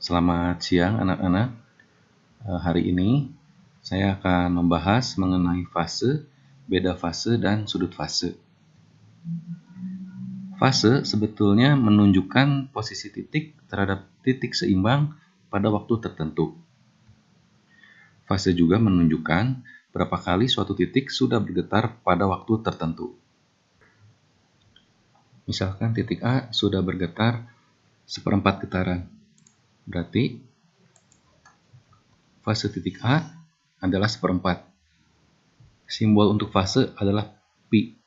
Selamat siang anak-anak. Hari ini saya akan membahas mengenai fase, beda fase, dan sudut fase. Fase sebetulnya menunjukkan posisi titik terhadap titik seimbang pada waktu tertentu. Fase juga menunjukkan berapa kali suatu titik sudah bergetar pada waktu tertentu. Misalkan titik A sudah bergetar 1/4 getaran. Berarti fase titik A adalah 1/4. Simbol untuk fase adalah pi.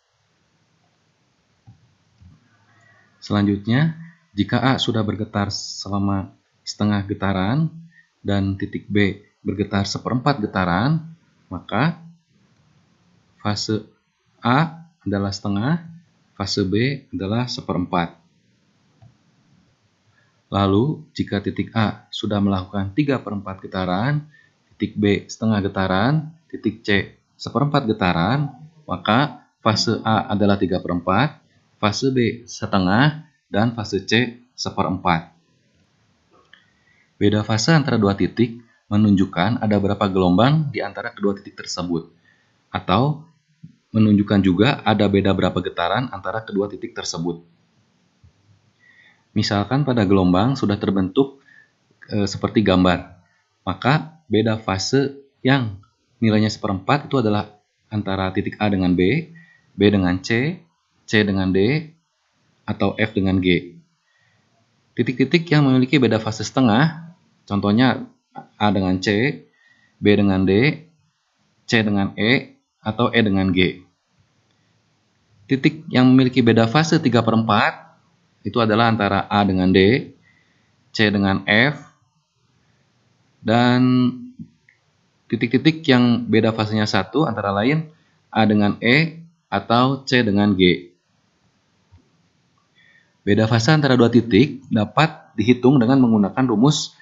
Selanjutnya, jika A sudah bergetar selama setengah getaran dan titik B bergetar 1/4 getaran, maka fase A adalah setengah, fase B adalah 1/4. Lalu, jika titik A sudah melakukan 3/4 getaran, titik B setengah getaran, titik C 1/4 getaran, maka fase A adalah 3/4, fase B setengah, dan fase C 1/4. Beda fase antara dua titik menunjukkan ada berapa gelombang di antara kedua titik tersebut, atau menunjukkan juga ada beda berapa getaran antara kedua titik tersebut. Misalkan pada gelombang sudah terbentuk seperti gambar, maka beda fase yang nilainya 1/4 itu adalah antara titik A dengan B, B dengan C, C dengan D, atau F dengan G. Titik-titik yang memiliki beda fase setengah, contohnya A dengan C, B dengan D, C dengan E, atau E dengan G. Titik yang memiliki beda fase 3/4 itu adalah antara A dengan D, C dengan F, dan titik-titik yang beda fasenya 1 antara lain A dengan E atau C dengan G. Beda fase antara dua titik dapat dihitung dengan menggunakan rumus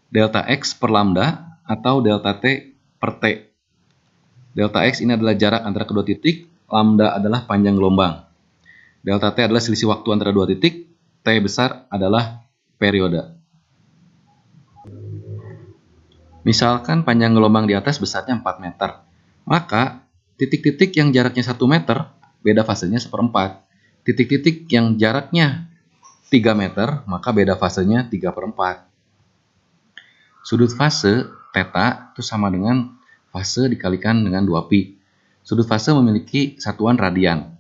delta X per lambda atau delta T per T. Delta X ini adalah jarak antara kedua titik, lambda adalah panjang gelombang. Delta T adalah selisih waktu antara dua titik, T besar adalah periode. Misalkan panjang gelombang di atas besarnya 4 meter, maka titik-titik yang jaraknya 1 meter, beda fasenya 1/4. Titik-titik yang jaraknya 3 meter, maka beda fasenya 3/4. Sudut fase, theta, itu sama dengan fase dikalikan dengan 2pi. Sudut fase memiliki satuan radian.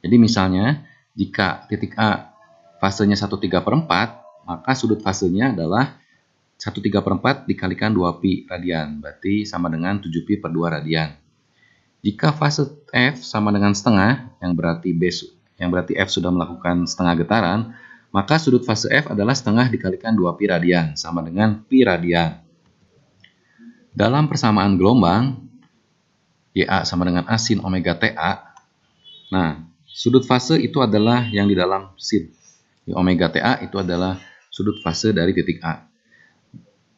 Jadi misalnya, jika titik A fasenya 1/3/4, maka sudut fasenya adalah 1/3/4 dikalikan 2pi radian, berarti sama dengan 7pi per 2 radian. Jika fase F sama dengan setengah, yang berarti F sudah melakukan setengah getaran, maka sudut fase F adalah setengah dikalikan 2pi radian, sama dengan pi radian. Dalam persamaan gelombang, YA sama dengan A sin omega TA. Nah, sudut fase itu adalah yang di dalam sin. Omega TA itu adalah sudut fase dari titik A.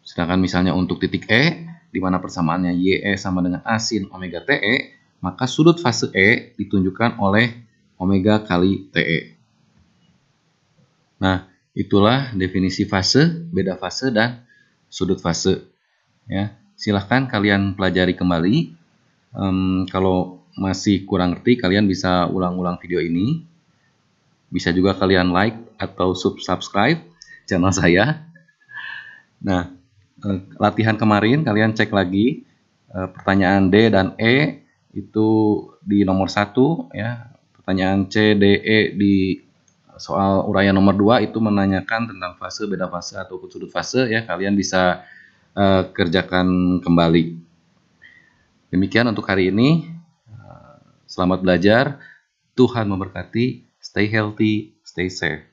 Sedangkan misalnya untuk titik E, di mana persamaannya YE sama dengan A sin omega TE, maka sudut fase E ditunjukkan oleh omega kali TE. Nah, itulah definisi fase, beda fase, dan sudut fase. Ya, silahkan kalian pelajari kembali. Kalau masih kurang ngerti, kalian bisa ulang-ulang video ini. Bisa juga kalian like atau subscribe channel saya. Nah, latihan kemarin kalian cek lagi pertanyaan D dan E itu di nomor 1 ya. Pertanyaan C, D, E di soal uraian nomor 2 itu menanyakan tentang fase, beda fase, atau sudut fase ya. Kalian bisa kerjakan kembali. Demikian untuk hari ini. Selamat belajar. Tuhan memberkati. Stay healthy, stay safe.